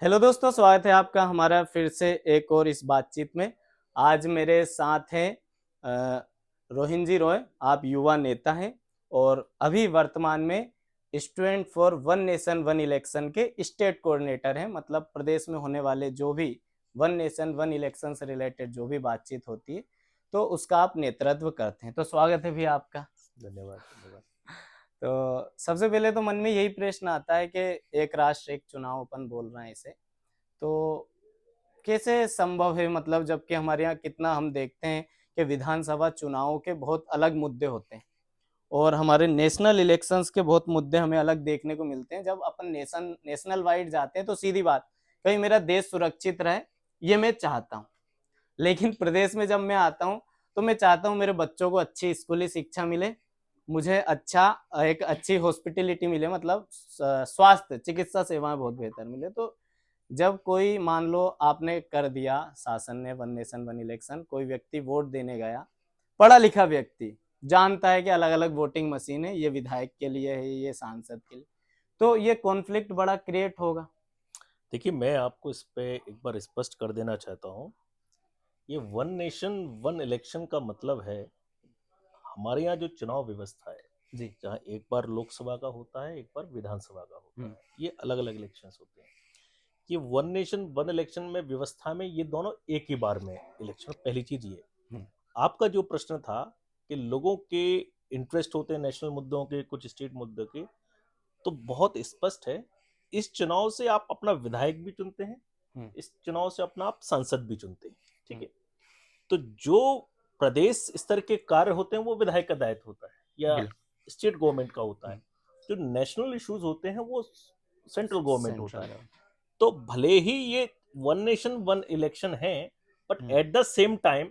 Hello दोस्तों, स्वागत है आपका हमारा फिर से एक और इस बातचीत में। आज मेरे साथ हैं रोहिन जी रॉय। आप युवा नेता हैं और अभी वर्तमान में student for one nation one election के स्टेट कोऑर्डिनेटर हैं। मतलब प्रदेश में होने वाले जो भी वन नेशन वन इलेक्शन से रिलेटेड जो भी बातचीत होती है तो उसका आप नेतृत्व करते हैं। तो स्वागत है भी आपका। धन्यवाद धन्यवाद। तो सबसे पहले तो मन में यही प्रश्न आता है कि एक राष्ट्र एक चुनाव अपन बोल रहे हैं इसे, तो कैसे संभव है? मतलब जबकि हमारे यहाँ कितना हम देखते हैं कि विधानसभा चुनावों के बहुत अलग मुद्दे होते हैं और हमारे नेशनल इलेक्शंस के बहुत मुद्दे हमें अलग देखने को मिलते हैं। जब अपन नेशनल वाइड जाते हैं तो सीधी बात, कहीं मेरा देश सुरक्षित रहे, ये मैं चाहता हूँ। लेकिन प्रदेश में जब मैं आता हूँ तो मैं चाहता हूँ मेरे बच्चों को अच्छी स्कूली शिक्षा मिले, मुझे एक अच्छी हॉस्पिटलिटी मिले, मतलब स्वास्थ्य चिकित्सा सेवाएं बहुत बेहतर मिले। तो जब कोई मान लो आपने कर दिया, शासन ने वन नेशन वन इलेक्शन, कोई व्यक्ति वोट देने गया, पढ़ा लिखा व्यक्ति जानता है कि अलग अलग वोटिंग मशीन है, ये विधायक के लिए है, ये सांसद के लिए, तो ये कॉन्फ्लिक्ट बड़ा क्रिएट होगा। देखिए, मैं आपको इस पे एक बार स्पष्ट कर देना चाहता हूँ। ये वन नेशन वन इलेक्शन का मतलब है, हमारे यहाँ जो चुनाव व्यवस्था है, जी। जहाँ एक बार लोकसभा का होता है, एक बार विधानसभा का होता है, ये अलग अलग इलेक्शंस होते हैं। ये वन नेशन वन इलेक्शन में व्यवस्था में ये दोनों एक ही बार में इलेक्शन। पहली चीज ये, आपका जो प्रश्न था कि लोगों के इंटरेस्ट होते हैं नेशनल मुद्दों के, कुछ स्टेट मुद्दों के, तो बहुत स्पष्ट है। इस चुनाव से आप अपना विधायक भी चुनते हैं, इस चुनाव से अपना आप सांसद भी चुनते हैं, ठीक है। तो जो प्रदेश स्तर के कार्य होते हैं वो विधायक का दायित्व होता है या स्टेट गवर्नमेंट का होता है। जो नेशनल इश्यूज होते हैं वो सेंट्रल गवर्नमेंट होता है। तो भले ही ये वन नेशन वन इलेक्शन है, but at the same time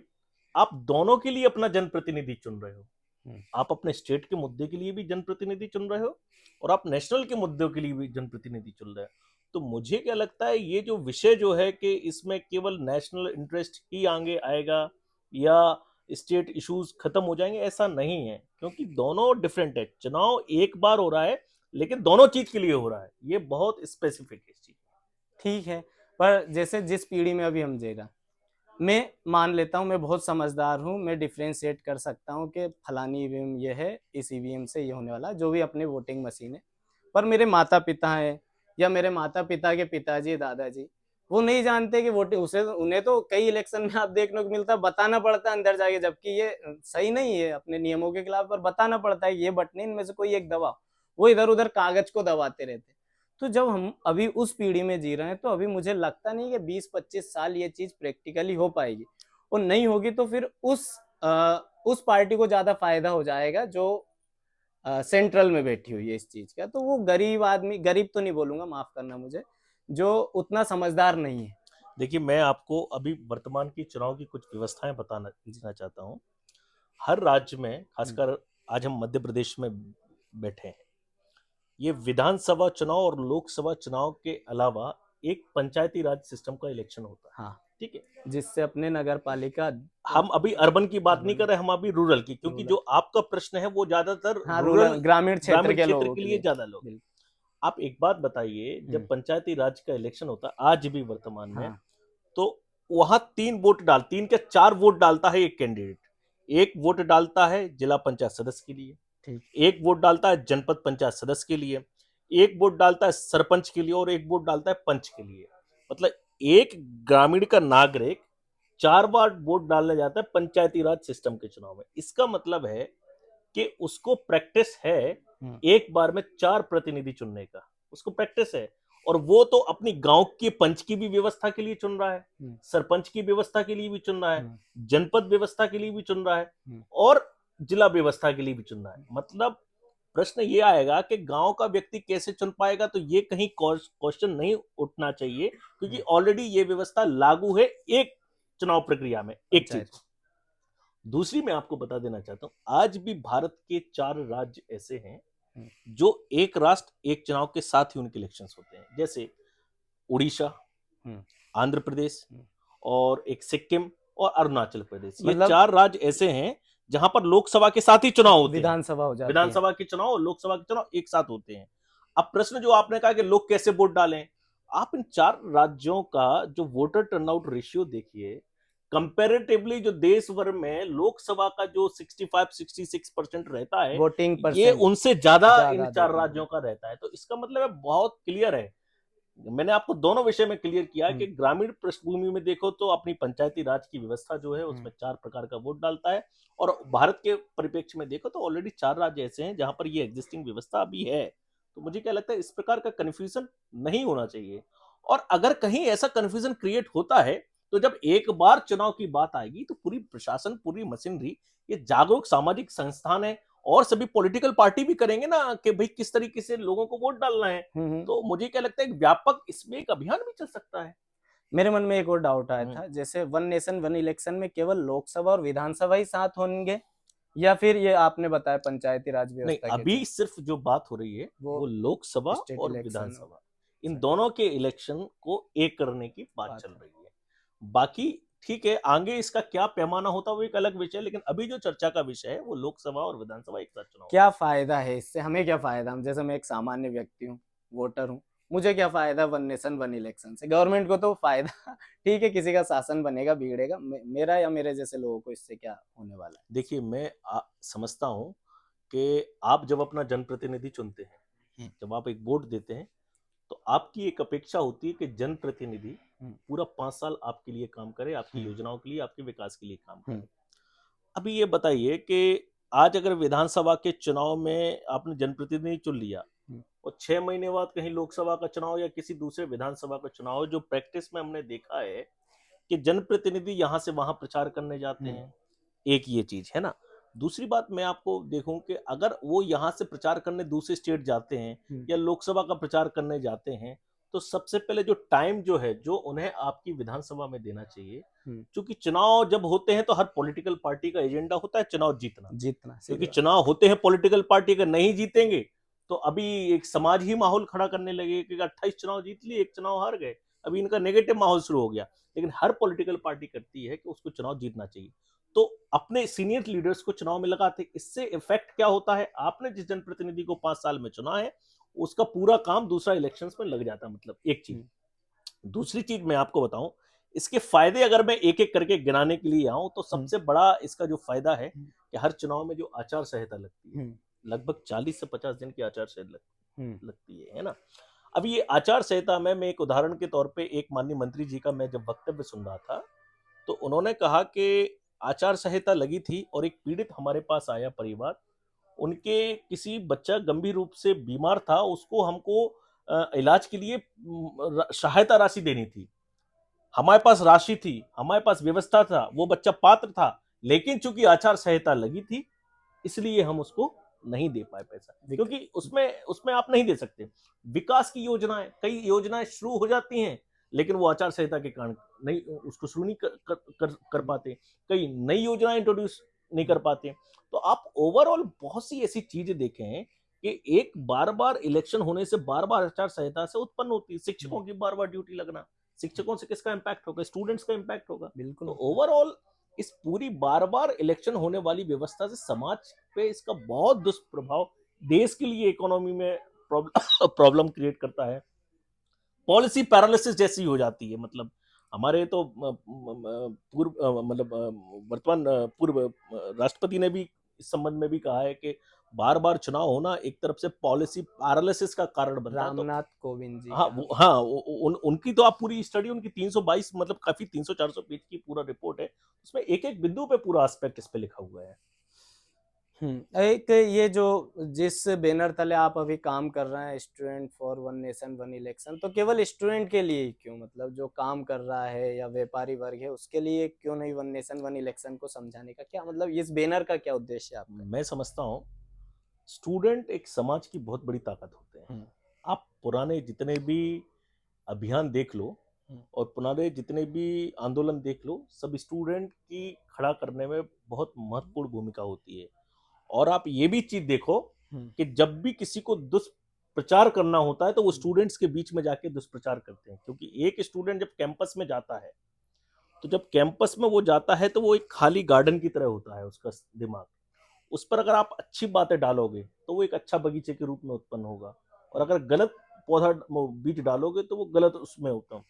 आप दोनों के लिए अपना जनप्रतिनिधि चुन रहे हो। आप अपने स्टेट के मुद्दे के लिए भी जनप्रतिनिधि चुन रहे हो और आप नेशनल के मुद्दों के लिए भी जनप्रतिनिधि चुन रहे हो। तो मुझे क्या लगता है, ये जो विषय जो है कि इसमें केवल नेशनल इंटरेस्ट ही आगे आएगा या स्टेट इश्यूज खत्म हो जाएंगे, ऐसा नहीं है। क्योंकि दोनों डिफरेंट है। चुनाव एक बार हो रहा है लेकिन दोनों चीज के लिए हो रहा है, ये बहुत स्पेसिफिक है इस चीज। ठीक है, पर जैसे जिस पीढ़ी में अभी हम जेगा, मैं मान लेता हूँ मैं बहुत समझदार हूँ, मैं डिफ्रेंशिएट कर सकता हूँ कि फलानी ईवीएम ये है, इस ईवीएम से ये होने वाला, जो भी अपने वोटिंग मशीन है। पर मेरे माता पिता हैं या मेरे माता पिता के पिताजी दादाजी, वो नहीं जानते कि वोटिंग, उसे उन्हें तो कई इलेक्शन में आप देखने को मिलता है बताना पड़ता है अंदर जाके, जबकि ये सही नहीं है, अपने नियमों के खिलाफ, पर बताना पड़ता है ये बटन इनमें से कोई एक दबाओ, वो इधर उधर कागज को दबाते रहते। तो जब हम अभी उस पीढ़ी में जी रहे हैं तो अभी मुझे लगता नहीं कि 20-25 साल ये चीज प्रैक्टिकली हो पाएगी, और नहीं होगी तो फिर उस पार्टी को ज्यादा फायदा हो जाएगा जो सेंट्रल में बैठी हुई है इस चीज का। तो वो गरीब आदमी, गरीब तो नहीं बोलूंगा, माफ करना मुझे, जो उतना समझदार नहीं है। देखिए, मैं आपको अभी वर्तमान की चुनाव की कुछ व्यवस्थाएं बताना चाहता हूँ। हर राज्य में, खासकर आज हम मध्य प्रदेश में बैठे हैं, ये विधानसभा चुनाव और लोकसभा चुनाव के अलावा एक पंचायती राज सिस्टम का इलेक्शन होता है। हाँ, ठीक है, जिससे अपने नगर पालिका, हम अभी अर्बन की बात नहीं कर रहे, हम अभी रूरल की, क्योंकि जो आपका प्रश्न है वो ज्यादातर हाँ, रूरल रूरल ग्रामीण क्षेत्र ग्रामीण के क्षेत्र लोगों के के लिए लिए। ज्यादा लोग। बिल्कुल। आप एक बात बताइए, जब पंचायती राज का इलेक्शन होता है आज भी वर्तमान में, हाँ, तो वहां तीन के चार वोट डालता है एक कैंडिडेट। एक वोट डालता है जिला पंचायत सदस्य के लिए, ठीक। एक वोट डालता है जनपद पंचायत सदस्य के लिए, एक वोट डालता है सरपंच के लिए और एक वोट डालता है पंच के लिए। मतलब एक ग्रामीण का नागरिक चार बार वोट डालने जाता है पंचायती राज सिस्टम के चुनाव में। इसका मतलब है कि उसको प्रैक्टिस है एक बार में चार प्रतिनिधि चुनने का, उसको प्रैक्टिस है। और वो तो अपनी गांव के पंच की भी व्यवस्था के लिए चुन रहा है, सरपंच की व्यवस्था के लिए भी चुन रहा है, जनपद व्यवस्था के लिए भी चुन रहा है और जिला व्यवस्था के लिए भी चुन रहा है। मतलब प्रश्न ये आएगा कि गांव का व्यक्ति कैसे चुन पाएगा, तो ये कहीं क्वेश्चन नहीं उठना चाहिए, क्योंकि ऑलरेडी ये व्यवस्था लागू है एक चुनाव प्रक्रिया में। एक चीज दूसरी मैं आपको बता देना चाहता हूं, आज भी भारत के चार राज्य ऐसे हैं जो एक राष्ट्र एक चुनाव के साथ ही उनके इलेक्शंस होते हैं, जैसे उड़ीसा, आंध्र प्रदेश और एक सिक्किम और अरुणाचल प्रदेश। ये मतलब चार राज्य ऐसे हैं जहां पर लोकसभा के साथ ही चुनाव होते हैं, विधानसभा हो जाती है। विधानसभा के चुनाव और लोकसभा के चुनाव एक साथ होते हैं। अब प्रश्न जो आपने कहा कि लोग कैसे वोट डालें, आप इन 4 राज्यों का जो वोटर टर्नआउट रेशियो देखिए, कंपैरेटिवली जो देश भर में लोकसभा का जो 65-66% रहता है, वोटिंग ये परसेंट उनसे ज़्यादा इन ज़्यादा 4 देखने को राज्यों मिला। का रहता है। तो इसका मतलब है बहुत क्लियर है। मैंने आपको दोनों विषय में क्लियर किया हुँ, कि ग्रामीण पृष्ठभूमि में देखो तो अपनी पंचायती राज की व्यवस्था जो है हुँ, उसमें 4 प्रकार का वोट डालता है, और भारत के परिप्रेक्ष्य में देखो तो ऑलरेडी 4 राज्य ऐसे हैं जहां पर ये एग्जिस्टिंग व्यवस्था अभी है। तो मुझे क्या लगता है इस प्रकार का कन्फ्यूजन नहीं होना चाहिए। और अगर कहीं ऐसा कन्फ्यूजन क्रिएट होता है तो जब एक बार चुनाव की बात आएगी तो पूरी प्रशासन, पूरी मशीनरी, ये जागरूक सामाजिक संस्थान है और सभी पॉलिटिकल पार्टी भी करेंगे ना कि भाई किस तरीके से लोगों को वोट डालना है। हुँ, हुँ। तो मुझे क्या लगता है एक व्यापक इसमें एक अभियान भी चल सकता है। मेरे मन में एक और डाउट आया हम्म, था, जैसे वन नेशन वन इलेक्शन में केवल लोकसभा और विधानसभा ही साथ होंगे या फिर ये आपने बताया पंचायती राज नहीं, व्यवस्था के अभी जो सिर्फ जो बात हो रही है वो वो लोकसभा स्टेट और इलेक्शन विधानसभा, इन अच्छा दोनों के इलेक्शन को एक करने की बात बात चल है। रही है। बाकी ठीक है, आगे इसका क्या पैमाना होता है वो एक अलग विषय है, लेकिन अभी जो चर्चा का विषय है वो लोकसभा और विधानसभा एक साथ चुनाव क्या होना चाहिए। फ़ायदा है इससे? हमें क्या फ़ायदा? हम जैसे मैं एक सामान्य व्यक्ति हूँ, वोटर हूँ, मुझे क्या फ़ायदा वन नेशन वन इलेक्शन से? गवर्नमेंट को तो फ़ायदा ठीक है, किसी का शासन बनेगा, बिगड़ेगा, मेरा या मेरे जैसे लोगों को इससे क्या होने वाला है? देखिए, मैं समझता हूँ कि आप जब अपना जनप्रतिनिधि चुनते हैं, हुँ, जब आप एक वोट देते हैं, तो आपकी एक अपेक्षा होती है कि जनप्रतिनिधि हुँ, पूरा 5 साल आपके लिए काम करे, आपकी हुँ, योजनाओं के लिए, आपके विकास के लिए काम हुँ, करे। अभी ये बताइए कि आज अगर विधानसभा के चुनाव में आपने जनप्रतिनिधि चुन लिया हुँ, और 6 महीने बाद कहीं लोकसभा का चुनाव या किसी दूसरे विधानसभा का चुनाव, जो प्रैक्टिस में हमने देखा है कि जनप्रतिनिधि यहाँ से वहाँ प्रचार करने जाते हुँ, हैं, एक ये चीज़ है ना। दूसरी बात मैं आपको देखूँ कि अगर वो यहाँ से प्रचार करने दूसरे स्टेट जाते हैं हुँ, या लोकसभा का प्रचार करने जाते हैं, तो सबसे पहले जो टाइम जो है, जो उन्हें आपकी विधानसभा में देना चाहिए, हुँ, क्योंकि चुनाव जब होते हैं तो हर पॉलिटिकल पार्टी का एजेंडा होता है चुनाव जीतना। जीतना, सीधी क्योंकि बात। चुनाव होते हैं पॉलिटिकल पार्टी अगर नहीं जीतेंगे तो अभी एक समाज ही माहौल खड़ा करने लगे कि 28 चुनाव जीत लिए, एक चुनाव हार गए, अभी इनका नेगेटिव माहौल शुरू हो गया। लेकिन हर पॉलिटिकल पार्टी करती है कि उसको चुनाव जीतना चाहिए, तो अपने सीनियर लीडर्स को चुनाव में लगाते। इससे इफेक्ट क्या होता है, आपने जिस जनप्रतिनिधि को 5 साल में चुना है उसका पूरा काम दूसरा इलेक्शन में लग जाता है, मतलब एक चीज। हुँ, दूसरी चीज मैं आपको बताऊं, इसके फायदे अगर मैं एक एक करके गिनाने के लिए आऊं तो हुँ, सबसे बड़ा इसका जो फायदा है हुँ, कि हर चुनाव में जो आचार संहिता लगती है, हुँ, लगभग 40 से 50 दिन की आचार संहिता हुँ, लगती है ना। अब ये आचार संहिता में मैं एक उदाहरण के तौर पे एक माननीय मंत्री जी का मैं जब वक्तव्य सुन रहा था, तो उन्होंने कहा कि आचार संहिता लगी थी और एक पीड़ित हमारे पास आया परिवार, उनके किसी बच्चा गंभीर रूप से बीमार था, उसको हमको इलाज के लिए सहायता राशि देनी थी। हमारे पास राशि थी, हमारे पास व्यवस्था था, वो बच्चा पात्र था, लेकिन चूंकि आचार संहिता लगी थी इसलिए हम उसको नहीं दे पाए पैसा, विक क्योंकि उसमें उसमें आप नहीं दे सकते। विकास की योजनाएं, कई योजनाएं शुरू हो जाती हैं लेकिन वो आचार संहिता के कारण नहीं, उसको शुरू नहीं कर हुँ, पाते। कई नई योजनाएं इंट्रोड्यूस नहीं कर पाते। तो आप ओवरऑल बहुत सी ऐसी चीजें देखें कि एक बार बार इलेक्शन होने से बार बार आचार संहिता से उत्पन्न होती है। हुँ, शिक्षकों की बार बार ड्यूटी लगना, शिक्षकों से किसका इम्पैक्ट होगा, स्टूडेंट्स का इम्पैक्ट होगा। बिल्कुल तो होता है। ओवरऑल इस पूरी बार बार इलेक्शन होने वाली व्यवस्था से समाज पे इसका बहुत दुष्प्रभाव, देश के लिए इकोनॉमी में प्रॉब्लम प्रॉब्लम क्रिएट करता है, पॉलिसी पैरालिसिस जैसी हो जाती है। मतलब हमारे तो पूर्व मतलब वर्तमान पूर्व राष्ट्रपति ने भी इस संबंध में भी कहा है कि बार बार चुनाव होना एक तरफ से पॉलिसी पैरालिसिस का कारण बनता है। तो रामनाथ कोविंद जी हाँ, का हाँ, उनकी तो आप पूरी स्टडी, उनकी 322 मतलब काफी 300-400 पेज की पूरा रिपोर्ट है, उसमें एक एक बिंदु पे पूरा एस्पेक्ट इस पे लिखा हुआ है। एक ये जो जिस बैनर तले आप अभी काम कर रहे हैं student for one nation one election तो केवल स्टूडेंट के लिए ही क्यों मतलब जो काम कर रहा है या व्यापारी वर्ग है उसके लिए क्यों नहीं वन नेशन वन इलेक्शन को समझाने का क्या मतलब इस बैनर का क्या उद्देश्य है आपका? मैं समझता हूँ स्टूडेंट एक समाज की बहुत बड़ी ताकत होते हैं। हुँ, आप पुराने जितने भी अभियान देख लो हुँ, और पुराने जितने भी आंदोलन देख लो, सब स्टूडेंट की खड़ा करने में बहुत महत्वपूर्ण भूमिका होती है। और आप ये भी चीज देखो हुँ, कि जब भी किसी को दुष्प्रचार करना होता है तो वो हुँ, स्टूडेंट्स के बीच में जाके दुष्प्रचार करते हैं, क्योंकि एक स्टूडेंट जब कैंपस में जाता है, तो जब कैंपस में वो जाता है तो वो एक खाली गार्डन की तरह होता है उसका दिमाग। उस पर अगर आप अच्छी बातें डालोगे तो वो एक अच्छा बगीचे के रूप में उत्पन्न होगा, और अगर गलत पौधा बीज डालोगे तो वो गलत उसमें होता।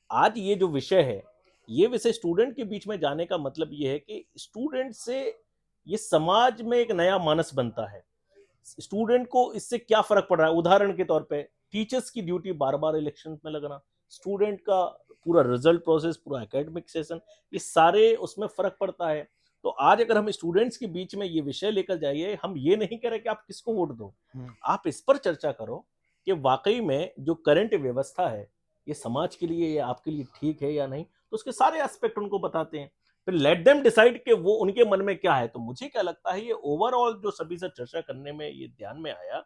आज ये जो विषय है, ये विषय स्टूडेंट के बीच में जाने का मतलब ये है कि स्टूडेंट से ये समाज में एक नया मानस बनता है। स्टूडेंट को इससे क्या फर्क पड़ रहा है? उदाहरण के तौर पे टीचर्स की ड्यूटी बार-बार इलेक्शन में लगना, स्टूडेंट का पूरा रिजल्ट प्रोसेस, पूरा एकेडमिक सेशन, ये सारे उसमें फर्क पड़ता है। तो आज अगर हम स्टूडेंट्स के बीच में ये विषय लेकर जाइए, हम ये नहीं कह रहे कि आप किसको वोट दो, आप इस पर चर्चा करो कि वाकई में जो करंट व्यवस्था है, ये समाज के लिए या आपके लिए ठीक है या नहीं, तो उसके सारे एस्पेक्ट उनको बताते हैं। फिर लेट देम डिसाइड कि वो उनके मन में क्या है। तो मुझे क्या लगता है, ये ओवरऑल जो सभी से चर्चा करने में ये ध्यान में आया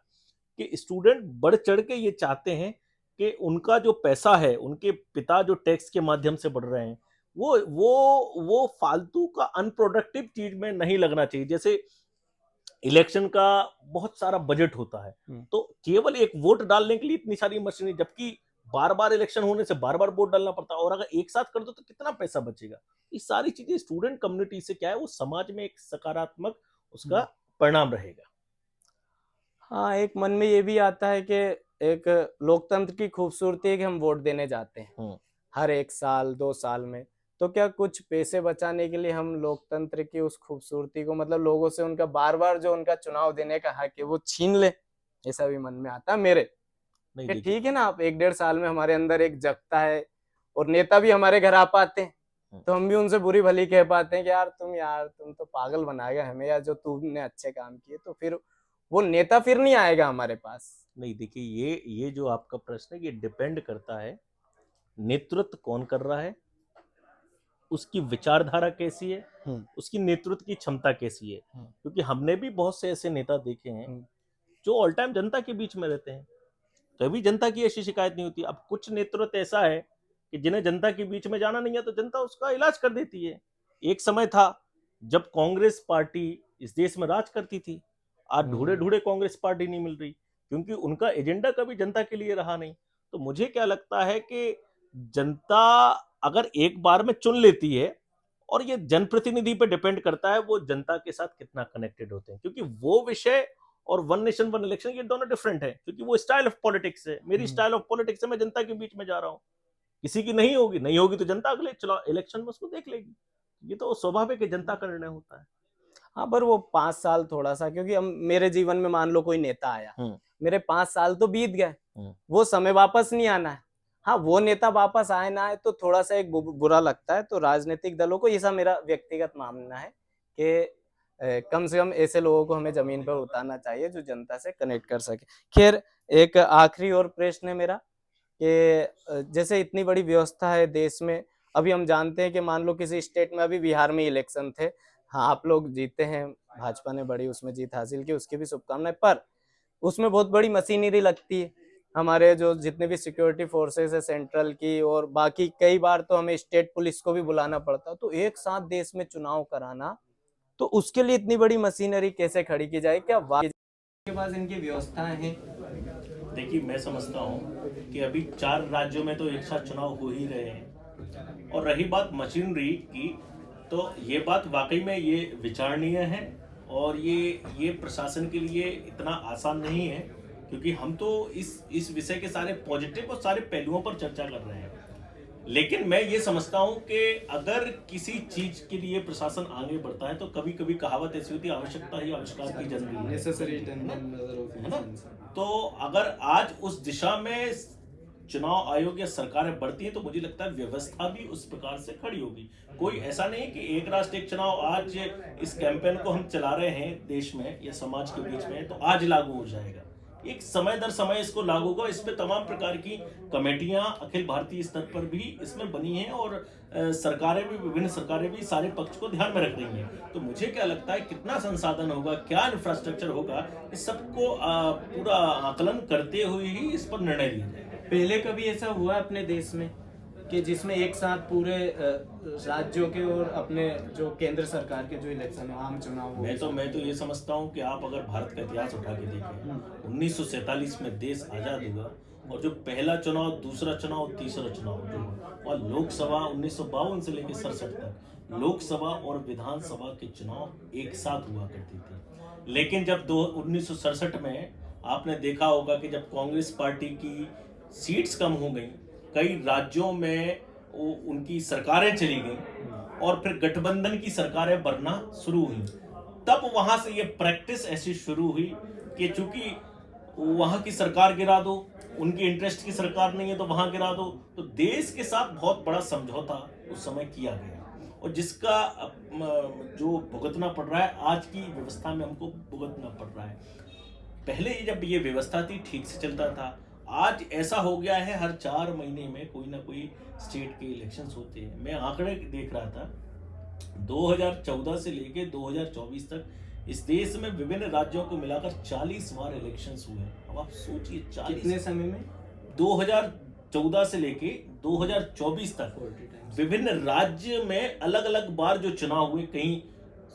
कि स्टूडेंट बढ़ चढ़ के ये चाहते हैं कि उनका जो पैसा है, उनके पिता जो टैक्स के माध्यम से बढ़ रहे हैं, वो फालतू का अनप्रोडक्टिव चीज में नहीं लगना चाहिए। जैसे इलेक्शन का बहुत सारा बजट होता है, तो केवल एक वोट डालने के लिए इतनी सारी मशीनें, जबकि बार बार इलेक्शन होने से बार बार वोट डालना पड़ता है, और अगर एक साथ कर दो तो कितना पैसा बचेगा। ये सारी चीजें स्टूडेंट कम्युनिटी से क्या है, वो समाज में एक सकारात्मक उसका परिणाम रहेगा। हाँ, एक मन में ये भी आता है कि एक लोकतंत्र की खूबसूरती है कि हम वोट देने जाते हैं हर 1 साल 2 साल में। तो क्या कुछ पैसे बचाने के लिए हम लोकतंत्र की उस खूबसूरती को, मतलब लोगों से उनका बार-बार जो उनका चुनाव देने का हक है वो छीन ले? ऐसा भी मन में आता है मेरे, नहीं कि देखिए, ठीक है ना, आप 1 डेढ़ साल में हमारे अंदर एक जगता है और नेता भी हमारे घर आ पाते हैं, तो हम भी उनसे बुरी भली कह पाते हैं कि यार तुम तो पागल बना गया हमें, या जो तुमने अच्छे काम किए, तो फिर वो नेता फिर नहीं आएगा हमारे पास। नहीं देखिए, ये जो आपका प्रश्न है, ये डिपेंड करता है नेतृत्व कौन कर रहा है, उसकी विचारधारा कैसी है, उसकी नेतृत्व की क्षमता कैसी है। क्योंकि हमने भी बहुत से ऐसे नेता देखे हैं जो ऑल टाइम जनता के बीच में रहते हैं, कभी जनता की ऐसी शिकायत नहीं होती। अब कुछ नेतृत्व ऐसा है कि जिन्हें जनता के बीच में जाना नहीं है, तो जनता उसका इलाज कर देती है। एक समय था जब कांग्रेस पार्टी इस देश में राज करती थी। आज ढूंढे ढूंढे कांग्रेस पार्टी नहीं मिल रही, क्योंकि उनका एजेंडा कभी जनता के लिए रहा नहीं। तो मुझे क्या लगता है कि जनता अगर एक बार में चुन लेती है, और ये जनप्रतिनिधि पे डिपेंड करता है वो जनता के साथ कितना कनेक्टेड होते हैं, क्योंकि वो विषय और वन नेशन वन इलेक्शन ये दोनों डिफरेंट है। क्योंकि वो स्टाइल ऑफ पॉलिटिक्स है, मेरी स्टाइल ऑफ पॉलिटिक्स है, मैं जनता के बीच में जा रहा हूँ। किसी की नहीं होगी तो जनता अगले चुनाव इलेक्शन में उसको देख लेगी। ये तो स्वाभाविक है, जनता का निर्णय होता है। हाँ, पर वो 5 साल थोड़ा-सा, क्योंकि हम मेरे जीवन में मान लो कोई नेता आया, मेरे 5 साल तो बीत गए, वो समय वापस नहीं आना है। हाँ, वो नेता वापस आए ना आए तो थोड़ा-सा एक बुरा लगता है, तो राजनीतिक दलों को, ऐसा मेरा व्यक्तिगत मानना है कि कम से कम ऐसे लोगों को हमें ज़मीन पर उतारना चाहिए जो जनता से कनेक्ट कर सके। ख़ैर, एक आखिरी और प्रश्न है मेरा कि जैसे इतनी बड़ी व्यवस्था है देश में, अभी हम जानते हैं कि मान लो किसी स्टेट में, अभी बिहार में इलेक्शन थे, हाँ, आप लोग जीते हैं, भाजपा ने बड़ी उसमें जीत हासिल की, उसकी भी शुभकामनाएँ, पर उसमें बहुत बड़ी मशीनरी लगती है। हमारे जो जितने भी सिक्योरिटी फोर्सेस है सेंट्रल की, और बाकी कई बार तो हमें स्टेट पुलिस को भी बुलाना पड़ता है। तो एक साथ देश में चुनाव कराना, तो उसके लिए इतनी बड़ी मशीनरी कैसे खड़ी की जाए? क्या वाकई के पास इनकी व्यवस्थाएं हैं? देखिए, मैं समझता हूँ कि अभी 4 राज्यों में तो एक साथ चुनाव हो ही रहे हैं। और रही बात मशीनरी की, तो ये बात वाकई में ये विचारणीय है, और ये प्रशासन के लिए इतना आसान नहीं है, क्योंकि हम तो इस विषय के सारे पॉजिटिव और सारे पहलुओं पर चर्चा कर रहे हैं। लेकिन मैं ये समझता हूँ कि अगर किसी चीज के लिए प्रशासन आगे बढ़ता है, तो कभी कभी कहावत ऐसी होती है, आवश्यकता ही आविष्कार की जन्म है ना। तो अगर आज उस दिशा में चुनाव आयोग या सरकारें बढ़ती हैं, तो मुझे लगता है व्यवस्था भी उस प्रकार से खड़ी होगी। कोई ऐसा नहीं कि एक राष्ट्र एक चुनाव, आज इस कैंपेन को हम चला रहे हैं देश में या समाज के बीच में, तो आज लागू हो जाएगा। एक समय दर समय इसको लागू होगा। इसमें तमाम प्रकार की कमेटियां अखिल भारतीय स्तर पर भी इसमें बनी हैं, और सरकारें भी, विभिन्न सरकारें भी सारे पक्ष को ध्यान में रख रही हैं। तो मुझे क्या लगता है, कितना संसाधन होगा, क्या इंफ्रास्ट्रक्चर होगा, इस सबको पूरा आकलन करते हुए ही इस पर निर्णय लिया जाएगा। पहले कभी ऐसा हुआ अपने देश में कि जिसमें एक साथ पूरे राज्यों के और अपने जो केंद्र सरकार के जो इलेक्शन हो, आम चुनाव हो? मैं तो ये समझता हूँ कि आप अगर भारत का इतिहास उठा के देखें, 1947 में देश आजाद हुआ, और जो पहला चुनाव, दूसरा चुनाव, तीसरा चुनाव जो हुआ, और लोकसभा 1952 से लेकर 67 तक लोकसभा और विधानसभा के चुनाव एक साथ हुआ करती थी। लेकिन जब 1967 में आपने देखा होगा कि जब कांग्रेस पार्टी की सीट्स कम हो गई, कई राज्यों में उनकी सरकारें चली गई और फिर गठबंधन की सरकारें बनना शुरू हुई, तब वहां से ये प्रैक्टिस ऐसी शुरू हुई कि चूंकि वहां की सरकार गिरा दो, उनकी इंटरेस्ट की सरकार नहीं है तो वहां गिरा दो, तो देश के साथ बहुत बड़ा समझौता उस समय किया गया और जिसका जो भुगतना पड़ रहा है आज की व्यवस्था में हमको भुगतना पड़ रहा है। पहले जब ये व्यवस्था थी ठीक से चलता था, आज ऐसा हो गया है हर 4 महीने में कोई ना कोई स्टेट के इलेक्शंस होते हैं। मैं आंकड़े देख रहा था 2014 से लेके 2024 तक इस देश में विभिन्न राज्यों को मिलाकर 40 बार इलेक्शंस हुए। अब आप सोचिए 40 कितने समय में? 2014 से लेके 2024 तक विभिन्न राज्य में अलग अलग बार जो चुनाव हुए, कहीं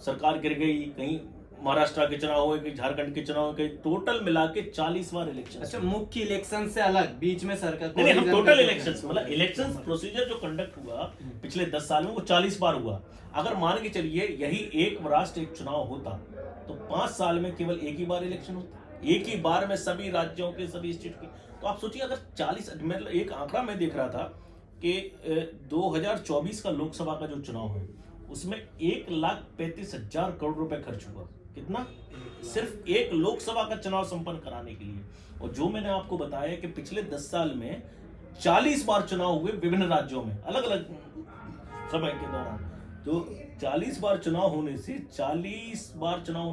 सरकार गिर गई, कहीं महाराष्ट्र के चुनाव हुए, कहीं झारखंड के चुनाव हुए, टोटल मिला के 40 बार इलेक्शन। अच्छा, मुख्य इलेक्शन से अलग बीच में सरकार नहीं, हम टोटल इलेक्शंस मतलब इलेक्शन प्रोसीजर जो कंडक्ट हुआ पिछले 10 साल में वो 40 बार हुआ। अगर मान के चलिए यही एक राष्ट्र एक चुनाव होता तो 5 साल में केवल एक ही बार इलेक्शन होता, एक ही बार में सभी राज्यों के सभी स्टेट के। तो आप सोचिए अगर 40, मतलब एक आंकड़ा मैं देख रहा था कि 2024 का लोकसभा का जो चुनाव है उसमें 1,35,000 करोड़ रुपए खर्च हुआ। कितना? सिर्फ एक लोकसभा का चुनाव संपन्न कराने के लिए। और जो मैंने आपको बताया कि पिछले 10 साल में 40 बार चुनाव हुए विभिन्न राज्यों में अलग अलग समय के दौरान, तो 40 बार चुनाव होने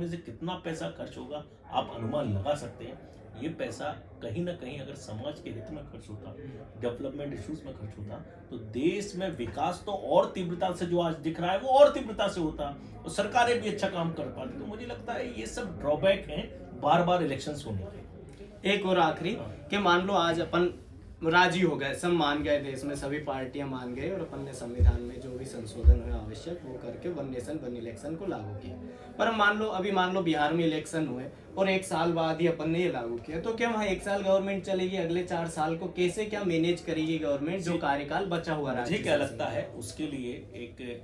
से कितना पैसा खर्च होगा आप अनुमान लगा सकते हैं। ये पैसा कहीं ना कहीं अगर समाज के हित में खर्च होता, डेवलपमेंट इश्यूज में खर्च होता, तो देश में विकास तो और तीव्रता से जो आज दिख रहा है वो और तीव्रता से होता और सरकारें भी अच्छा काम कर पाती। तो मुझे लगता है ये सब ड्रॉबैक हैं बार बार इलेक्शंस होने के। एक और आखिरी कि मान लो आज अपन राजी हो गए, सब मान गए, देश में सभी पार्टियां मान गए और अपन ने संविधान में जो भी संशोधन हुए आवश्यक वो करके वन नेशन वन इलेक्शन को लागू किया। पर मान लो बिहार में इलेक्शन हुए और 1 साल बाद ही अपन ने ये लागू किया, तो क्या वहाँ 1 साल गवर्नमेंट चलेगी, अगले 4 साल को कैसे क्या मैनेज करेगी गवर्नमेंट जो कार्यकाल बचा हुआ? मुझे क्या लगता है उसके लिए एक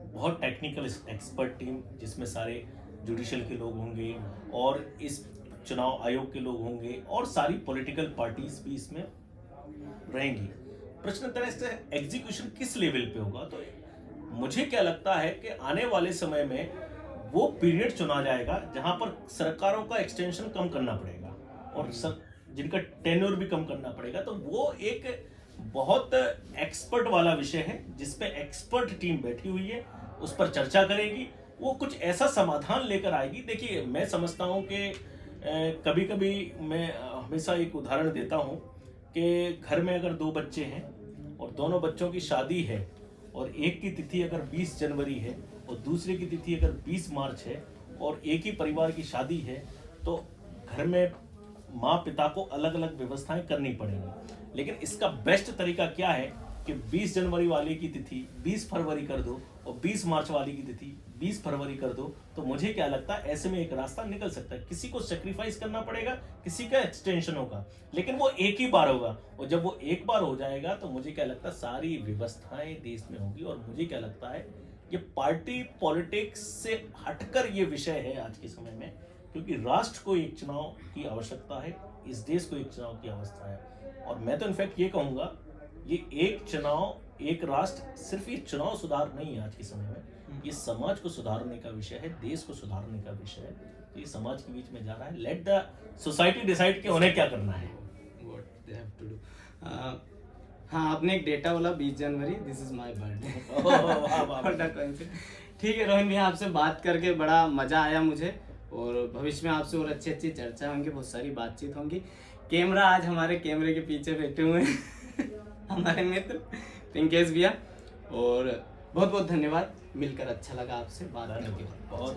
बहुत टेक्निकल एक्सपर्ट टीम जिसमें सारे जुडिशियल के लोग होंगे और इस चुनाव आयोग के लोग होंगे और सारी पॉलिटिकल पार्टीज भी इसमें रहेंगी। प्रश्न तरह से एग्जीक्यूशन किस लेवल पे होगा, तो मुझे क्या लगता है कि आने वाले समय में वो पीरियड चुना जाएगा जहां पर सरकारों का एक्सटेंशन कम करना पड़ेगा और जिनका टेन्योर भी कम करना पड़ेगा। तो वो एक बहुत एक्सपर्ट वाला विषय है जिसपे एक्सपर्ट टीम बैठी हुई है, उस पर चर्चा करेगी, वो कुछ ऐसा समाधान लेकर आएगी। देखिए मैं समझता हूँ कि कभी कभी मैं हमेशा एक उदाहरण देता हूँ कि घर में अगर 2 बच्चे हैं और दोनों बच्चों की शादी है और एक की तिथि अगर 20 जनवरी है और दूसरे की तिथि अगर 20 मार्च है और एक ही परिवार की शादी है, तो घर में माँ पिता को अलग अलग व्यवस्थाएं करनी पड़ेंगी। लेकिन इसका बेस्ट तरीका क्या है कि 20 जनवरी वाले की तिथि 20 फरवरी कर दो और 20 मार्च वाली की तिथि 20 फरवरी कर दो। तो मुझे क्या लगता है ऐसे में एक रास्ता निकल सकता है। किसी को सेक्रीफाइस करना पड़ेगा, किसी का एक्सटेंशन होगा, लेकिन वो एक ही बार होगा और जब वो एक बार हो जाएगा तो मुझे क्या लगता है सारी व्यवस्थाएं देश में होगी। और मुझे क्या लगता है ये पार्टी पॉलिटिक्स से हटकर ये विषय है आज के समय में, क्योंकि राष्ट्र को एक चुनाव की आवश्यकता है, इस देश को एक चुनाव की आवश्यकता है। और मैं तो इनफैक्ट ये कहूँगा ये एक चुनाव एक राष्ट्र सिर्फ ये चुनाव सुधार नहीं है आज के समय में, ये समाज को सुधारने का विषय है, देश को सुधारने का विषय है। तो ये समाज के बीच में जा रहा है। लेट द सोसाइटी डिसाइड कि उन्हें क्या करना है, what they have to do. हाँ, आपने एक डेटा बोला 20 जनवरी, दिस इज माय बर्थडे। ठीक है रोहन भैया, आपसे बात करके बड़ा मजा आया मुझे और भविष्य में आपसे और अच्छी अच्छी चर्चा होंगी, बहुत सारी बातचीत होंगी। कैमरा आज हमारे कैमरे के पीछे बैठे हुए हैं हमारे मित्र पिंकेश भैया, और बहुत बहुत धन्यवाद, मिलकर अच्छा लगा आपसे बात करके। बहुत